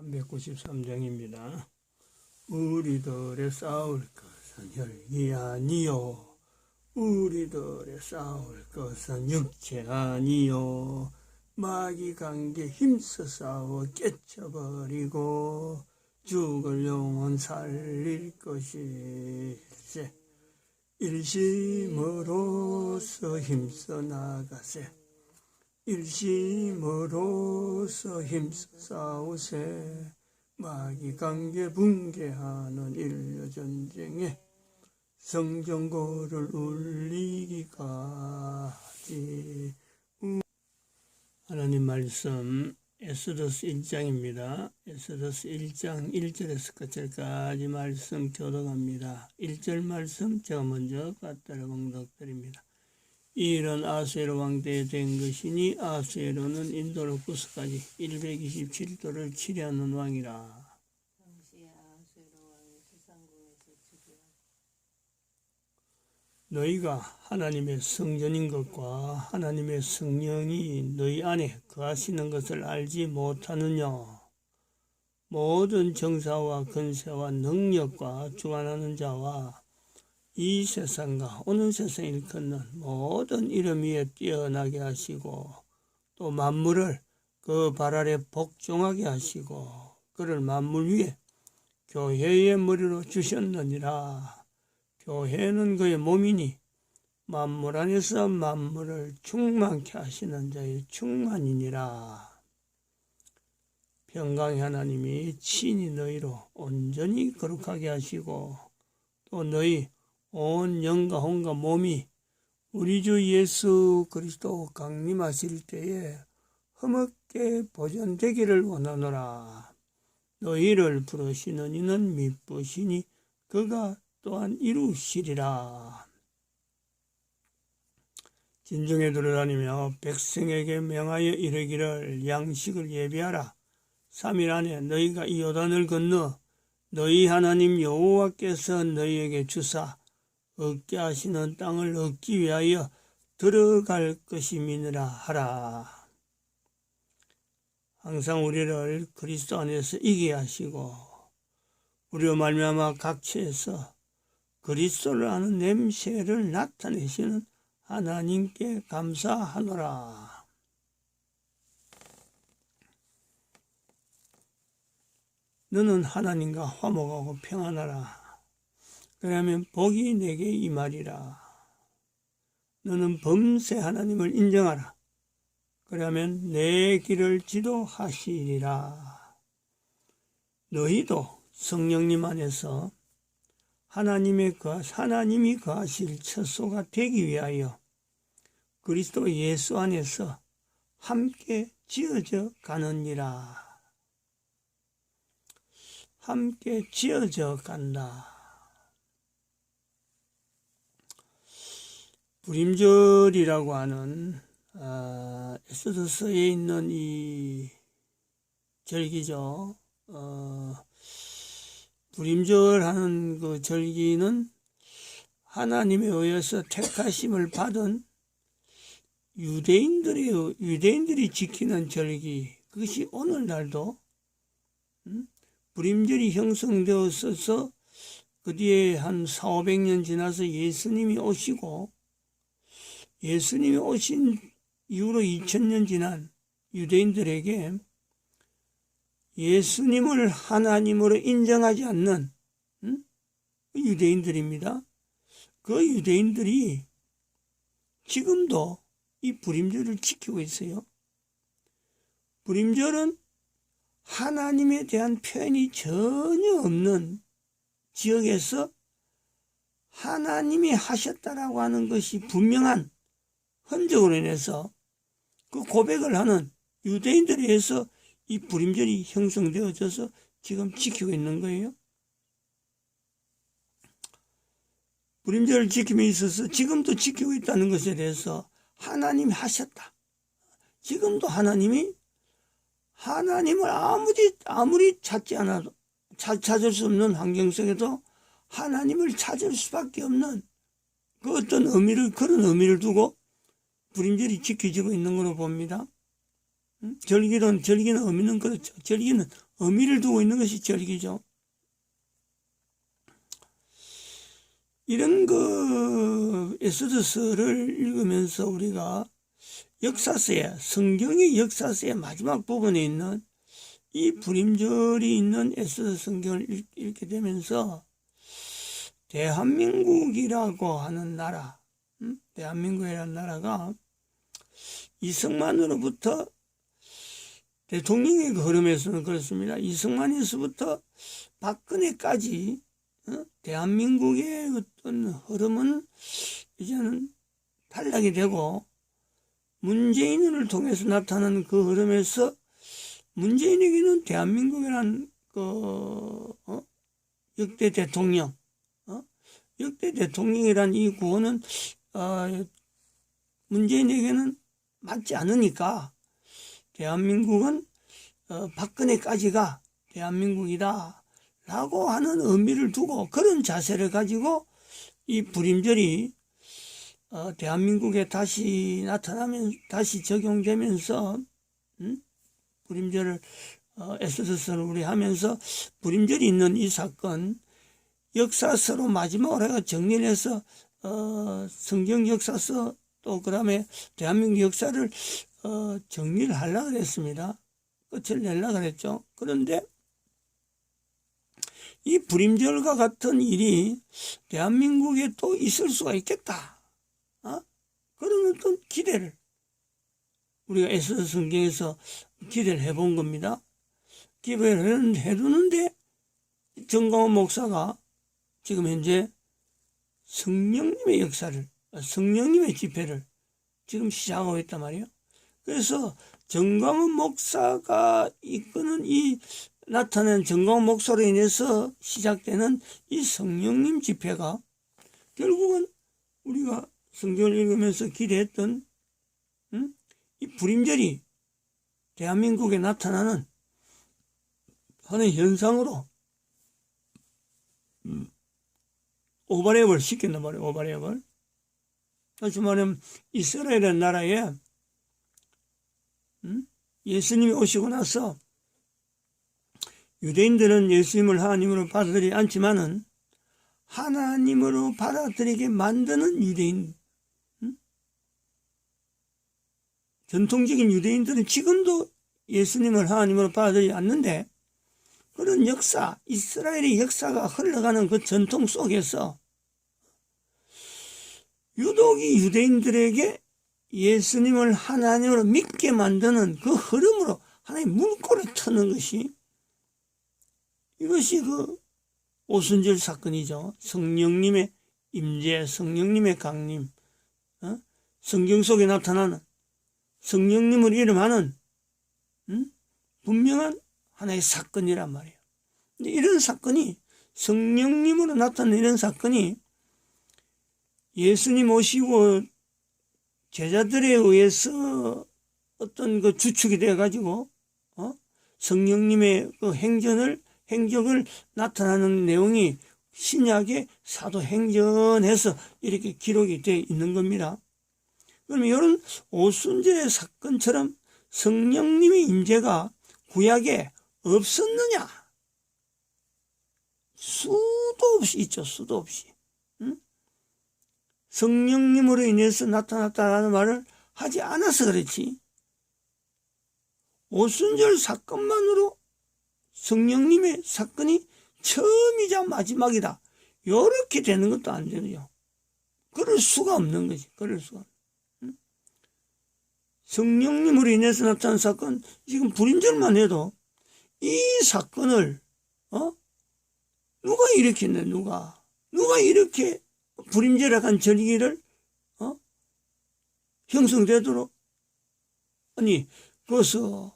393장입니다. 우리들의 싸울 것은 혈기 아니요 우리들의 싸울 것은 육체 아니요 마귀 관계 힘써 싸워 깨쳐버리고 죽을 영혼 살릴 것일세. 일심으로서 힘써 나가세. 일심으로서 힘써 싸우세. 마귀 관계 붕괴하는 인류전쟁에 성전고를 울리기까지. 하나님 말씀 에스더서 1장입니다. 에스더서 1장 1절에서 끝절까지 말씀 교독합니다. 1절 말씀 제가 먼저 갖다라 봉독드립니다. 이 일은 아수에로 왕 때에 된 것이니 아수에로는 인도로 구스까지 127도를 치려하는 왕이라. 당시에 아수에로 왕이 수상궁에서 즉위하고 너희가 하나님의 성전인 것과 하나님의 성령이 너희 안에 거하시는 것을 알지 못하느냐. 모든 정사와 권세와 능력과 주관하는 자와 이 세상과 오는 세상에 일컫는 모든 이름 위에 뛰어나게 하시고 또 만물을 그 발 아래 복종하게 하시고 그를 만물 위에 교회의 머리로 주셨느니라. 교회는 그의 몸이니 만물 안에서 만물을 충만케 하시는 자의 충만이니라. 평강의 하나님이 친히 너희로 온전히 거룩하게 하시고 또 너희 온 영과 혼과 몸이 우리 주 예수 그리스도 강림하실 때에 흠없게 보존되기를 원하노라. 너희를 부르시는 이는 미쁘시니 그가 또한 이루시리라. 진중에 들으라니며 백성에게 명하여 이르기를 양식을 예비하라. 3일 안에 너희가 이 요단을 건너 너희 하나님 여호와께서 너희에게 주사 얻게 하시는 땅을 얻기 위하여 들어갈 것임이니라 하라. 항상 우리를 그리스도 안에서 이기게 하시고 우리로 말미암아 각처에서 그리스도를 아는 냄새를 나타내시는 하나님께 감사하노라. 너는 하나님과 화목하고 평안하라. 그러면 복이 내게 임하리라. 너는 범세 하나님을 인정하라. 그러면 내 길을 지도하시리라. 너희도 성령님 안에서 하나님이 거하실 처소가 되기 위하여 그리스도 예수 안에서 함께 지어져 가느니라. 함께 지어져 간다. 부림절이라고 하는 에스더서에 있는 이 절기죠. 부림절하는 그 절기는 하나님에 의해서 택하심을 받은 유대인들이 지키는 절기. 그것이 오늘날도 부림절이 형성되었어서 그 뒤에 한 400~500년 지나서 예수님이 오시고 예수님이 오신 이후로 2000년 지난 유대인들에게 예수님을 하나님으로 인정하지 않는 유대인들입니다. 그 유대인들이 지금도 이 부림절을 지키고 있어요. 부림절은 하나님에 대한 표현이 전혀 없는 지역에서 하나님이 하셨다라고 하는 것이 분명한 흔적으로 인해서 그 고백을 하는 유대인들에 의해서 이 부림절이 형성되어져서 지금 지키고 있는 거예요. 부림절을 지킴에 있어서 지금도 지키고 있다는 것에 대해서 하나님이 하셨다. 지금도 하나님을 아무리 찾지 않아도 찾을 수 없는 환경 속에도 하나님을 찾을 수밖에 없는 그 어떤 그런 의미를 두고 부림절이 지켜지고 있는 걸로 봅니다. 절기는 의미는 그렇죠. 절기는 의미를 두고 있는 것이 절기죠. 이런 에스더서를 읽으면서 우리가 역사서에, 성경의 역사서의 마지막 부분에 있는 이 불임절이 있는 에스더 성경을 읽게 되면서 대한민국이라고 하는 나라, 대한민국이라는 나라가 이승만으로부터 대통령의 흐름에서는 그렇습니다. 이승만에서부터 박근혜까지 대한민국의 어떤 흐름은 이제는 탈락이 되고 문재인을 통해서 나타나는 그 흐름에서 문재인에게는 대한민국이란 역대 대통령, 역대 대통령이란 이 구호는 문재인에게는 맞지 않으니까 대한민국은 박근혜까지가 대한민국이다 라고 하는 의미를 두고 그런 자세를 가지고 이 불임절이 대한민국에 다시 나타나면 다시 적용되면서 불임절을 에스더서를 우리 하면서 불임절이 있는 이 사건 역사서로 마지막으로 해가 정리를 해서 성경 역사서 또 그 다음에 대한민국 역사를 정리를 하려고 그랬습니다. 끝을 내려고 그랬죠. 그런데 이 불임절과 같은 일이 대한민국에 또 있을 수가 있겠다. 그런 어떤 기대를 우리가 에스더 성경에서 기대를 해본 겁니다. 기대를 해두는데 정광훈 목사가 지금 현재 성령님의 역사를, 성령님의 집회를 지금 시작하고 있단 말이에요. 그래서 정광훈 목사가 이끄는 이 나타낸 정광훈 목사로 인해서 시작되는 이 성령님 집회가 결국은 우리가 성경을 읽으면서 기대했던 이 불임절이 대한민국에 나타나는 하나의 현상으로 오버랩을 시킨단 말이에요. 오버랩을. 다시 말하면 이스라엘이라는 나라에 예수님이 오시고 나서 유대인들은 예수님을 하나님으로 받아들이지 않지만은 하나님으로 받아들이게 만드는 유대인, 전통적인 유대인들은 지금도 예수님을 하나님으로 받아들이지 않는데 그런 역사, 이스라엘의 역사가 흘러가는 그 전통 속에서 유독이 유대인들에게 예수님을 하나님으로 믿게 만드는 그 흐름으로 하나의 물꼬를 트는 것이 이것이 그 오순절 사건이죠. 성령님의 임재, 성령님의 강림, 성경 속에 나타나는 성령님을 이름하는 분명한 하나의 사건이란 말이에요. 근데 이런 사건이 성령님으로 나타나는 이런 사건이 예수님 오시고 제자들에 의해서 어떤 그 주축이 되어 가지고 성령님의 그 행적을 나타나는 내용이 신약의 사도행전에서 이렇게 기록이 되어 있는 겁니다. 그러면 이런 오순절의 사건처럼 성령님의 임재가 구약에 없었느냐? 수도 없이 있죠. 수도 없이. 성령님으로 인해서 나타났다라는 말을 하지 않아서 그렇지. 오순절 사건만으로 성령님의 사건이 처음이자 마지막이다. 이렇게 되는 것도 안 되죠. 그럴 수가 없는 거지. 그럴 수가. 성령님으로 인해서 나타난 사건, 지금 불임절만 해도 이 사건을 누가 일으켰네. 누가 이렇게 불임절이라는 절기를 형성되도록, 아니 그것은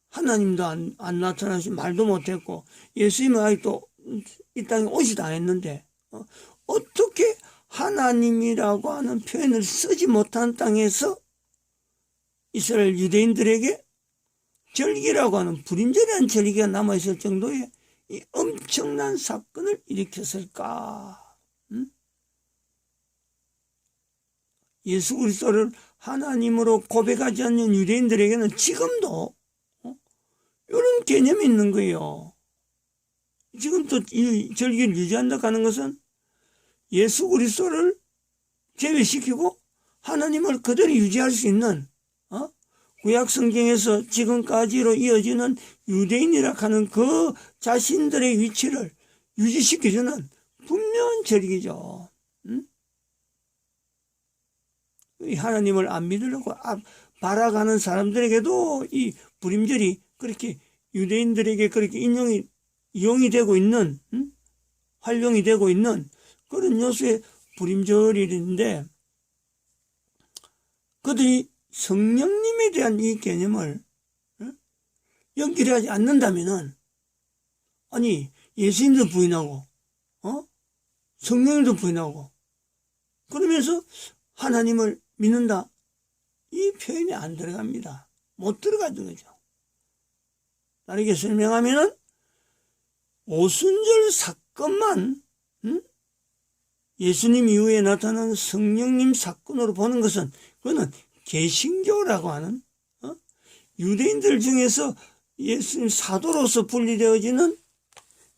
하나님도 안 나타나시 말도 못했고 예수님은 아직도 이 땅에 오지도 않았는데 어떻게 하나님이라고 하는 표현을 쓰지 못한 땅에서 이스라엘 유대인들에게 절기라고 하는 불임절이라는 절기가 남아있을 정도의 이 엄청난 사건을 일으켰을까? 예수 그리스도를 하나님으로 고백하지 않는 유대인들에게는 지금도 이런 개념이 있는 거예요. 지금도 이 절기를 유지한다 하는 것은 예수 그리스도를 제외시키고 하나님을 그대로 유지할 수 있는 구약 성경에서 지금까지로 이어지는 유대인이라 하는 그 자신들의 위치를 유지시켜주는 분명한 절기죠. 하나님을 안 믿으려고 바라가는 사람들에게도 이 불임절이 그렇게 유대인들에게 그렇게 이용이 되고 있는, 활용이 되고 있는 그런 요소의 불임절일인데, 그들이 성령님에 대한 이 개념을 연결하지 않는다면은, 아니 예수님도 부인하고 성령님도 부인하고 그러면서 하나님을 믿는다, 이 표현이 안 들어갑니다. 못 들어가는 거죠. 다르게 설명하면은 오순절 사건만 예수님 이후에 나타난 성령님 사건으로 보는 것은, 그거는 개신교라고 하는 유대인들 중에서 예수님 사도로서 분리되어지는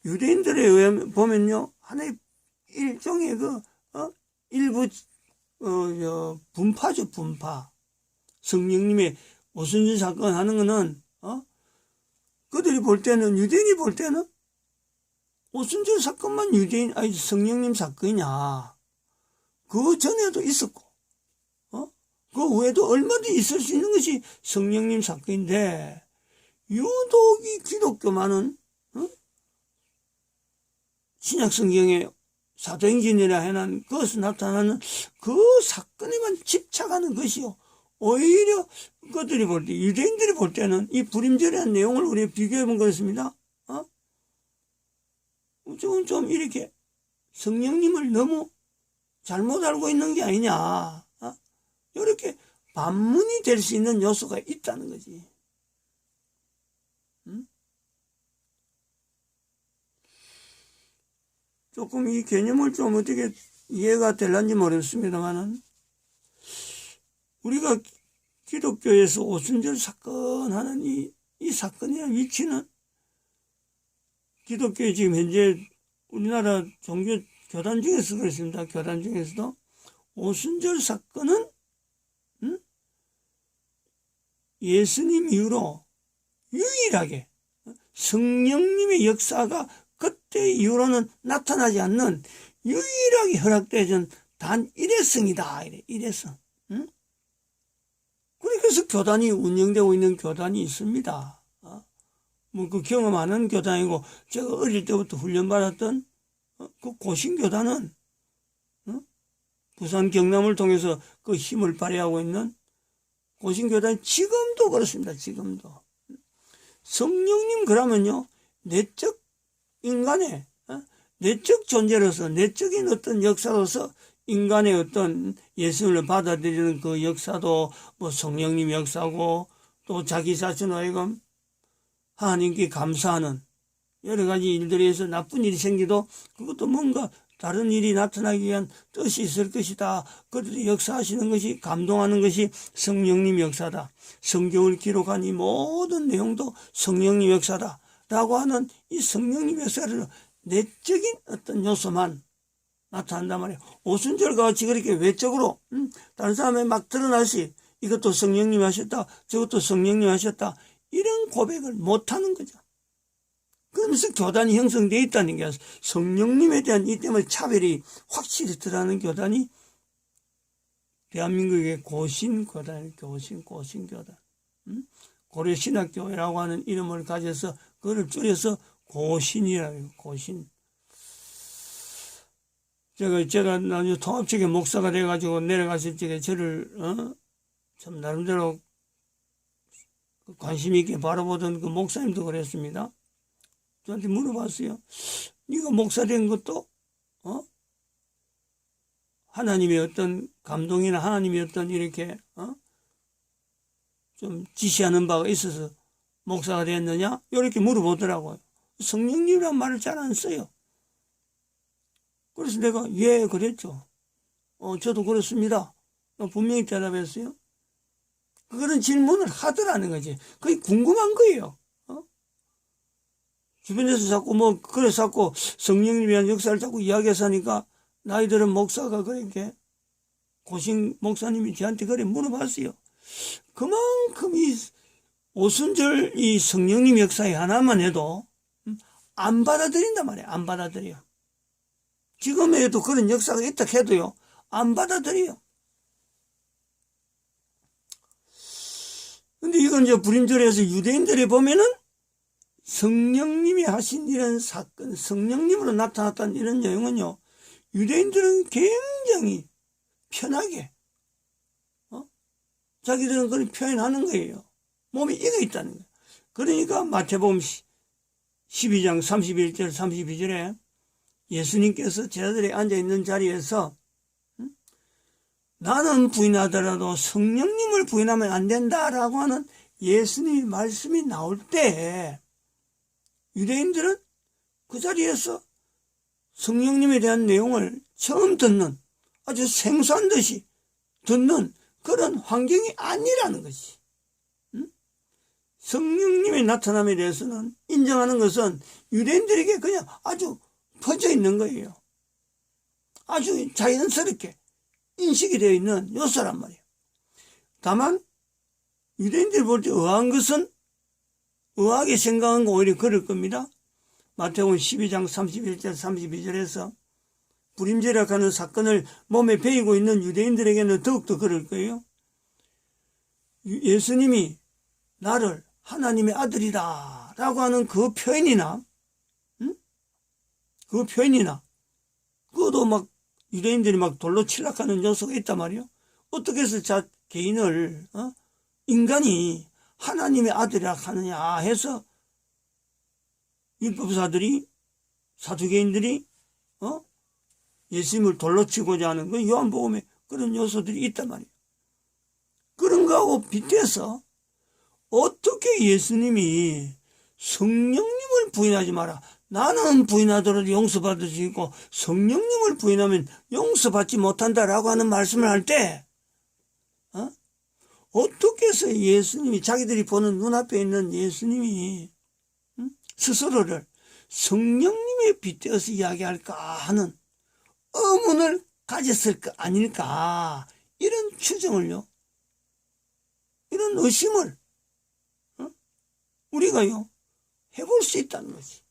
유대인들에 의하면 보면요, 하나의 일종의 일부 분파죠, 분파. 성령님의 오순절 사건 하는 거는 그들이 볼 때는, 유대인이 볼 때는 오순절 사건만 성령님 사건이냐. 그 전에도 있었고, 그 외에도 얼마든지 있을 수 있는 것이 성령님 사건인데, 유독 이 기독교만은, 신약 성경에 사도행전이라 해난 그것을 나타나는 그 사건에만 집착하는 것이요. 오히려 그들이 볼 때, 유대인들이 볼 때는 이 불임절이라는 내용을 우리가 비교해 본 것입니다. 좀 이렇게 성령님을 너무 잘못 알고 있는 게 아니냐. 이렇게 반문이 될 수 있는 요소가 있다는 거지. 조금 이 개념을 좀 어떻게 이해가 될런지 모르겠습니다만은, 우리가 기독교에서 오순절 사건 하는 이 사건의 위치는, 기독교의 지금 현재 우리나라 종교 교단 중에서 그렇습니다. 교단 중에서도 오순절 사건은 예수님 이후로 유일하게 성령님의 역사가 그때 이후로는 나타나지 않는 유일하게 허락되어진 단 일회성이다. 일회성. 그래서 교단이 운영되고 있는 교단이 있습니다. 그 경험하는 교단이고, 제가 어릴 때부터 훈련받았던 그 고신교단은 부산 경남을 통해서 그 힘을 발휘하고 있는 고신교단이 지금도 그렇습니다. 지금도. 성령님 그러면요, 내적 인간의 내적 존재로서, 내적인 어떤 역사로서 인간의 어떤 예수를 받아들이는 그 역사도 성령님 역사고, 또 자기 자신을 하여금 하나님께 감사하는 여러 가지 일들에 의해서 나쁜 일이 생기도 그것도 뭔가 다른 일이 나타나기 위한 뜻이 있을 것이다. 그들이 역사하시는 것이, 감동하는 것이 성령님 역사다. 성경을 기록한 이 모든 내용도 성령님 역사다. 라고 하는 이 성령님 역사를 내적인 어떤 요소만 나타난단 말이에요. 오순절과 같이 그렇게 외적으로 다른 사람에 막 드러날시 이것도 성령님 하셨다, 저것도 성령님 하셨다, 이런 고백을 못하는 거죠. 그러면서 교단이 형성되어 있다는 게, 성령님에 대한 이 때문에 차별이 확실히 드러나는 교단이 대한민국의 고신교단, 고신교단. 고려신학교라고 하는 이름을 가져서 그걸 줄여서 고신이라고 해요. 고신. 제가 나중에 통합체계 목사가 돼가지고 내려갔을 적에 저를 참 나름대로 관심 있게 바라보던 그 목사님도 그랬습니다. 저한테 물어봤어요. 네가 목사 된 것도 하나님의 어떤 감동이나 하나님의 어떤 이렇게 좀 지시하는 바가 있어서 목사가 됐느냐? 이렇게 물어보더라고요. 성령님이란 말을 잘 안 써요. 그래서 내가 예 그랬죠. 저도 그렇습니다. 분명히 대답했어요. 그런 질문을 하더라는 거지. 그게 궁금한 거예요. 주변에서 자꾸 그래서 자꾸 성령님에 대한 역사를 자꾸 이야기해서 하니까 나이들은 목사가 그렇게 고신 목사님이 저한테 그래 물어봤어요. 그만큼 이 오순절 이 성령님 역사에 하나만 해도 안 받아들인단 말이에요. 안 받아들여요. 지금에도 그런 역사가 있다 해도요, 안 받아들여요. 근데 이건 이제 불임절에서 유대인들이 보면은 성령님이 하신 이런 사건, 성령님으로 나타났다는 이런 내용은요, 유대인들은 굉장히 편하게, 자기들은 그걸 표현하는 거예요. 몸이 익어 있다는 거예요. 그러니까 마태복음 12장 31절, 32절에 예수님께서 제자들이 앉아있는 자리에서 나는 부인하더라도 성령님을 부인하면 안 된다라고 하는 예수님의 말씀이 나올 때 유대인들은 그 자리에서 성령님에 대한 내용을 처음 듣는, 아주 생소한 듯이 듣는 그런 환경이 아니라는 것이. 성령님의 나타남에 대해서는 인정하는 것은 유대인들에게 그냥 아주 퍼져 있는 거예요. 아주 자연스럽게 인식이 되어 있는 요소란 말이에요. 다만 유대인들이 볼 때 의아한 것은, 의아하게 생각한 거 오히려 그럴 겁니다. 마태복음 12장 31절 32절에서 불임절이라고 하는 사건을 몸에 배이고 있는 유대인들에게는 더욱더 그럴 거예요. 예수님이 나를 하나님의 아들이다 라고 하는 그 표현이나, 그 표현이나, 그것도 막 유대인들이 막 돌로 칠락하는 요소가 있단 말이에요. 어떻게 해서 개인을, 인간이 하나님의 아들이라 하느냐 해서 율법사들이, 사두개인들이 예수님을 돌로 치고자 하는 그 요한복음에 그런 요소들이 있단 말이에요. 그런 거하고 빗대서 어떻게 예수님이 성령님을 부인하지 마라, 나는 부인하더라도 용서받을 수 있고 성령님을 부인하면 용서받지 못한다라고 하는 말씀을 할 때 어떻게 해서 예수님이, 자기들이 보는 눈앞에 있는 예수님이 스스로를 성령님에 빗대어서 이야기할까 하는 의문을 가졌을 거 아닐까, 이런 추정을요, 이런 의심을 우리가요 해볼 수 있다는 거지.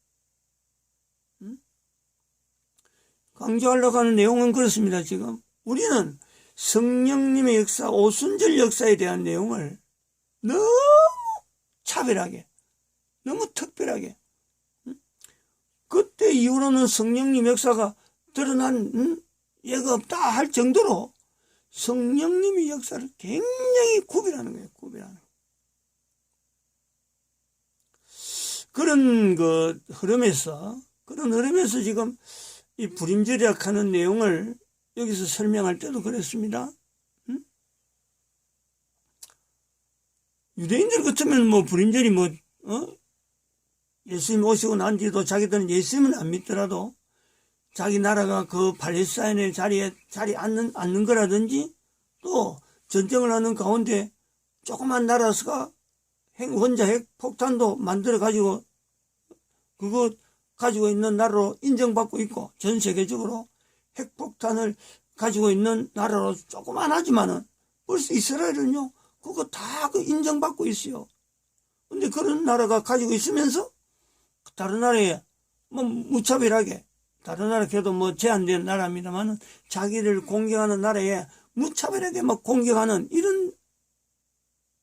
강조하려고 하는 내용은 그렇습니다. 지금 우리는 성령님의 역사, 오순절 역사에 대한 내용을 너무 차별하게, 너무 특별하게, 그때 이후로는 성령님 역사가 드러난 예가 없다 할 정도로 성령님의 역사를 굉장히 구별하는 거예요. 구별하는 거예요. 그런 흐름에서 지금 이 불임절이라고 하는 내용을 여기서 설명할 때도 그랬습니다. 유대인들 같으면 불임절이 예수님 오시고 난 뒤도 자기들은 예수님은 안 믿더라도 자기 나라가 그 팔레스타인의 자리에 앉는 거라든지, 또 전쟁을 하는 가운데 조그만 나라가 원자 핵 폭탄도 만들어 가지고 그거 가지고 있는 나라로 인정받고 있고, 전 세계적으로 핵폭탄을 가지고 있는 나라로 조그만하지만은 벌써 이스라엘은요 그거 다 인정받고 있어요. 근데 그런 나라가 가지고 있으면서 다른 나라에 무차별하게, 다른 나라 걔도 제한된 나라입니다만은 자기를 공격하는 나라에 무차별하게 공격하는 이런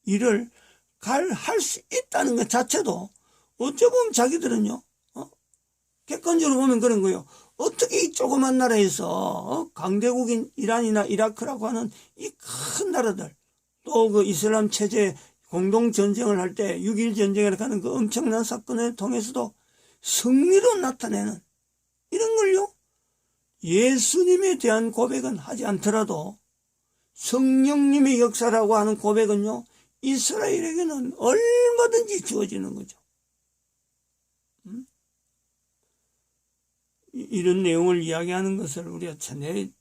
일을 할 수 있다는 것 자체도 어찌 보면 자기들은요, 객관적으로 보면 그런 거예요. 어떻게 이 조그만 나라에서 강대국인 이란이나 이라크라고 하는 이 큰 나라들, 또 그 이슬람 체제 공동 전쟁을 할 때 6.1 전쟁이라고 하는 그 엄청난 사건을 통해서도 승리로 나타내는 이런 걸요, 예수님에 대한 고백은 하지 않더라도 성령님의 역사라고 하는 고백은요 이스라엘에게는 얼마든지 주어지는 거죠. 이런 내용을 이야기하는 것을 우리가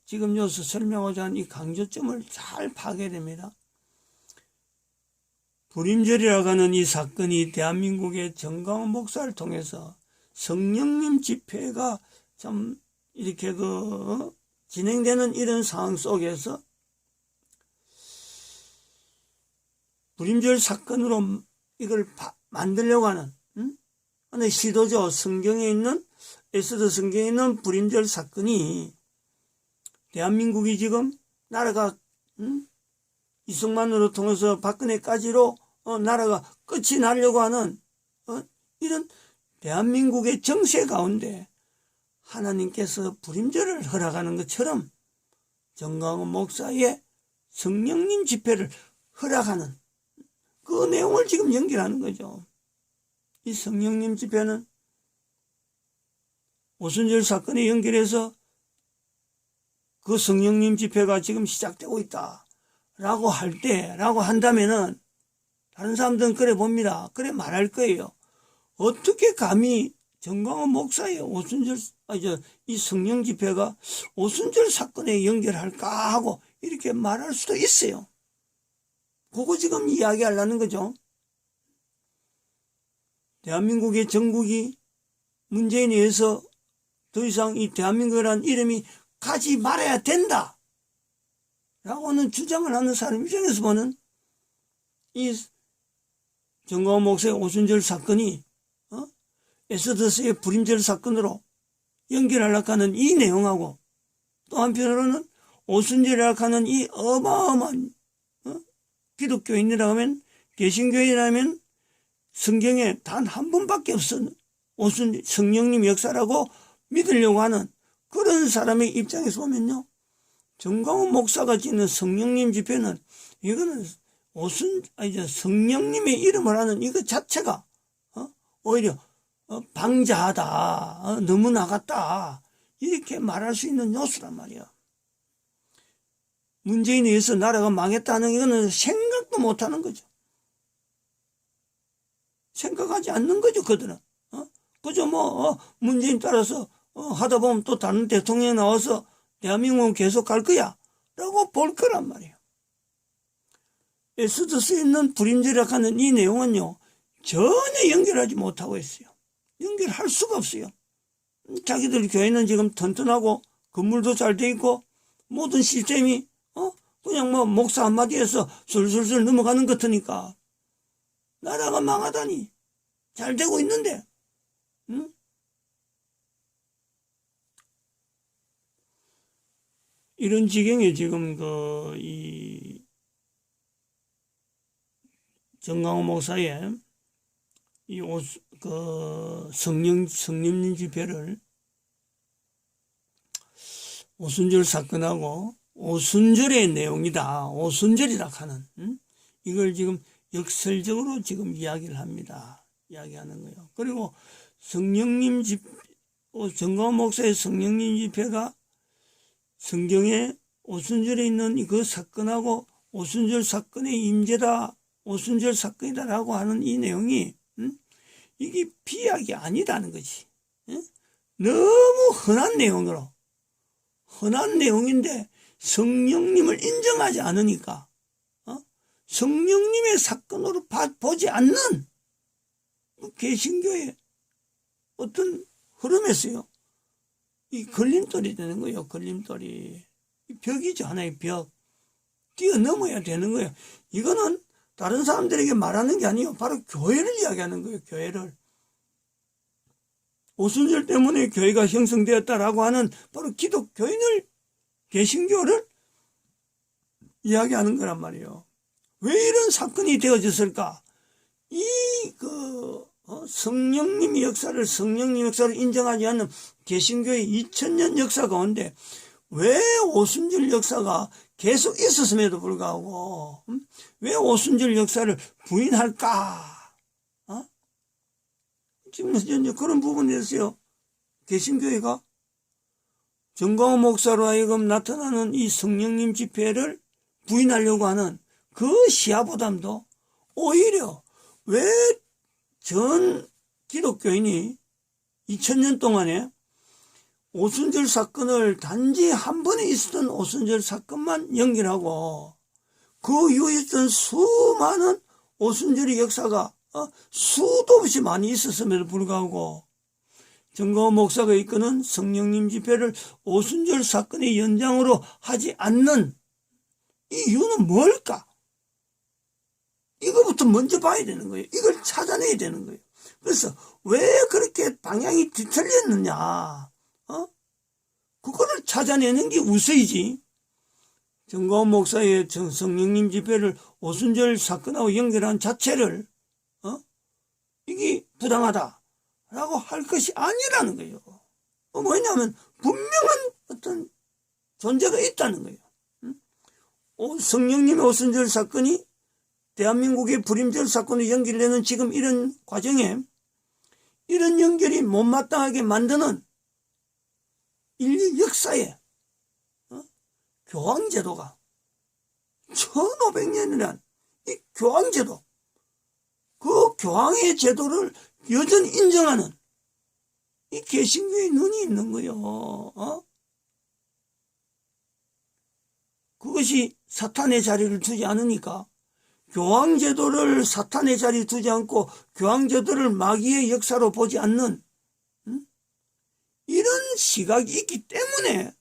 지금 여기서 설명하자 하는 이 강조점을 잘 파악해야 됩니다. 불임절이라고 하는 이 사건이 대한민국의 정광훈 목사를 통해서 성령님 집회가 참 이렇게 진행되는 이런 상황 속에서 불임절 사건으로 이걸 만들려고 하는 시도죠. 성경에 있는 에스더 성경에 있는 불임절 사건이 대한민국이 지금 나라가 이승만으로 통해서 박근혜까지로 나라가 끝이 나려고 하는 이런 대한민국의 정세 가운데 하나님께서 불임절을 허락하는 것처럼 정광훈 목사의 성령님 집회를 허락하는 그 내용을 지금 연결하는 거죠. 이 성령님 집회는 오순절 사건에 연결해서 그 성령님 집회가 지금 시작되고 있다 라고 한다면은 다른 사람들은 그래 봅니다. 그래 말할 거예요. 어떻게 감히 정광훈 목사의 이 성령 집회가 오순절 사건에 연결할까 하고 이렇게 말할 수도 있어요. 그거 지금 이야기하려는 거죠. 대한민국의 정국이 문재인에 의해서 더 이상 이 대한민국이라는 이름이 가지 말아야 된다 라고는 주장을 하는 사람 입장에서 보는 이 정광훈 목사의 오순절 사건이 에스더스의 불임절 사건으로 연결하려고 하는 이 내용하고 또 한편으로는 오순절이라고 하는 이 어마어마한 기독교인이라고 하면 개신교인이라면 성경에 단 한 번밖에 없는 성령님 역사라고 믿으려고 하는 그런 사람의 입장에서 보면요, 정광훈 목사가 짓는 성령님 집회는 이거는 성령님의 이름을 하는 이거 자체가 오히려 방자하다, 너무 나갔다 이렇게 말할 수 있는 요소란 말이야. 문재인에 의해서 나라가 망했다는 이거는 생각도 못하는 거죠. 생각하지 않는 거죠, 그들은. 그저 문재인 따라서 하다 보면 또 다른 대통령이 나와서 대한민국은 계속 갈 거야 라고 볼 거란 말이에요. 에스더스에 있는 불임절이라고 하는 이 내용은요, 전혀 연결하지 못하고 있어요. 연결할 수가 없어요. 자기들 교회는 지금 튼튼하고 건물도 잘 돼 있고 모든 시스템이 그냥 목사 한마디에서 술술술 넘어가는 것 같으니까 나라가 망하다니 잘 되고 있는데 이런 지경에 지금 이 정광훈 목사의 이 성령 집회를 오순절 사건하고 오순절의 내용이다. 오순절이라 하는 이걸 지금 역설적으로 지금 이야기를 합니다. 이야기하는 거예요. 그리고 정광훈 목사의 성령님 집회가 성경에 오순절에 있는 그 사건하고 오순절 사건의 임재다, 오순절 사건이다라고 하는 이 내용이 이게 비약이 아니다는 거지. 너무 흔한 내용인데 성령님을 인정하지 않으니까 성령님의 사건으로 보지 않는 개신교의 어떤 흐름에서요, 이 걸림돌이 되는 거예요. 걸림돌이. 벽이죠. 하나의 벽. 뛰어넘어야 되는 거예요. 이거는 다른 사람들에게 말하는 게 아니에요. 바로 교회를 이야기하는 거예요. 교회를. 오순절 때문에 교회가 형성되었다라고 하는 바로 기독교인을, 개신교를 이야기하는 거란 말이에요. 왜 이런 사건이 되어졌을까? 성령님 역사를 인정하지 않는 개신교의 2000년 역사 가운데 왜 오순절 역사가 계속 있었음에도 불구하고 왜 오순절 역사를 부인할까? 지금 현재 그런 부분에 대해서요, 개신교회가 정광훈 목사로 하여금 나타나는 이 성령님 집회를 부인하려고 하는 그 시야보담도 오히려 왜 전 기독교인이 2000년 동안에 오순절 사건을 단지 한 번에 있었던 오순절 사건만 연결하고 그 이후에 있던 수많은 오순절의 역사가 수도 없이 많이 있었음에도 불구하고 정광훈 목사가 이끄는 성령님 집회를 오순절 사건의 연장으로 하지 않는 이 이유는 뭘까? 이거부터 먼저 봐야 되는 거예요. 이걸 찾아내야 되는 거예요. 그래서 왜 그렇게 방향이 뒤틀렸느냐? 그거를 찾아내는 게 우선이지. 정광훈 목사의 성령님 집회를 오순절 사건하고 연결한 자체를 이게 부당하다라고 할 것이 아니라는 거예요. 뭐냐면 분명한 어떤 존재가 있다는 거예요. 성령님의 오순절 사건이 대한민국의 불임절 사건을 연결되는 지금 이런 과정에 이런 연결이 못마땅하게 만드는 인류 역사에 교황제도가 1500년이란 이 교황제도, 그 교황의 제도를 여전히 인정하는 이 개신교의 눈이 있는 거예요. 그것이 사탄의 자리를 두지 않으니까 교황제도를 사탄의 자리에 두지 않고 교황제도를 마귀의 역사로 보지 않는 이런 시각이 있기 때문에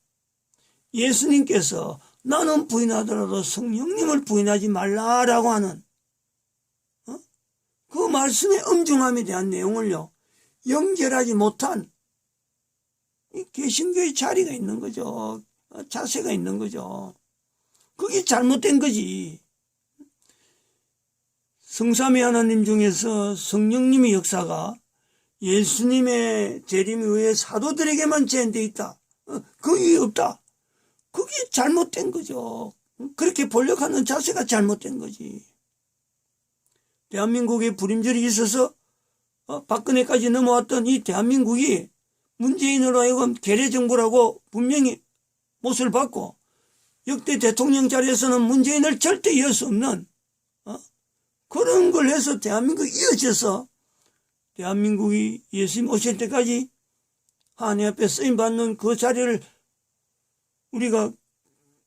예수님께서 나는 부인하더라도 성령님을 부인하지 말라라고 하는 그 말씀의 엄중함에 대한 내용을요 연결하지 못한 이 개신교의 자리가 있는 거죠. 자세가 있는 거죠. 그게 잘못된 거지. 성삼위 하나님 중에서 성령님의 역사가 예수님의 재림 이후에 사도들에게만 제한되어 있다. 그 이유 없다. 그게 잘못된 거죠. 그렇게 번역하는 자세가 잘못된 거지. 대한민국에 불임절이 있어서 박근혜까지 넘어왔던 이 대한민국이 문재인으로 하여금 계례정부라고 분명히 못을 받고 역대 대통령 자리에서는 문재인을 절대 이을 수 없는 그런 걸 해서 대한민국이 이어져서 대한민국이 예수님 오실 때까지 하나님 앞에 쓰임받는 그 자리를 우리가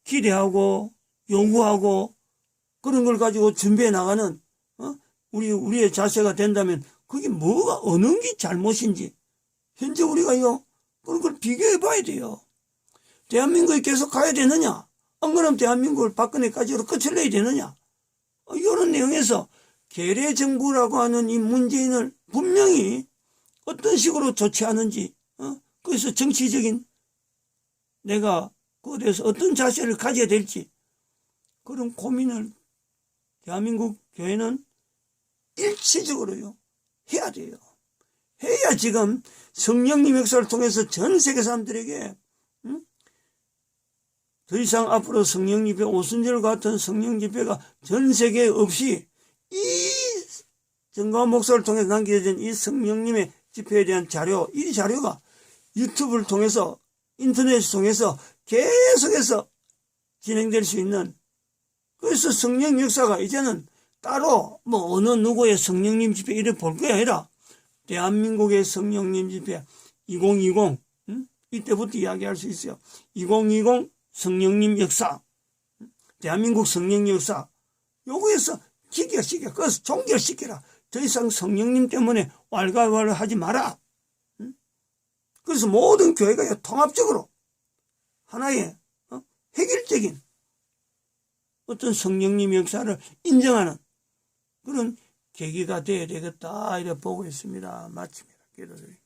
기대하고 요구하고 그런 걸 가지고 준비해 나가는 우리의 자세가 된다면 그게 뭐가 어느 게 잘못인지 현재 우리가요 그런 걸 비교해 봐야 돼요. 대한민국이 계속 가야 되느냐? 안 그러면 대한민국을 박근혜까지로 끝을 내야 되느냐? 이런 내용에서 계례정부라고 하는 이 문재인을 분명히 어떤 식으로 조치하는지 그래서 정치적인 내가 그에 대해서 어떤 자세를 가져야 될지 그런 고민을 대한민국 교회는 일치적으로요 해야 돼요. 해야 지금 성령님 역사를 통해서 전 세계 사람들에게 더 이상 앞으로 성령 집회, 오순절 같은 성령 집회가 전 세계에 없이 이 정광훈 목사를 통해서 남겨진 이 성령님의 집회에 대한 자료, 이 자료가 유튜브를 통해서 인터넷을 통해서 계속해서 진행될 수 있는 그래서 성령 역사가 이제는 따로 뭐 어느 누구의 성령님 집회 이래 볼 거야 아니라 대한민국의 성령님 집회 2020 이때부터 이야기할 수 있어요. 2020 성령님 역사 대한민국 성령 역사 요거에서 기결시켜 그래서 종결시켜라. 더 이상 성령님 때문에 왈가왈을 하지 마라. 그래서 모든 교회가 통합적으로 하나의 획일적인 어떤 성령님 역사를 인정하는 그런 계기가 되어야 되겠다 이렇게 보고 있습니다. 마칩니다. 기도드립니다.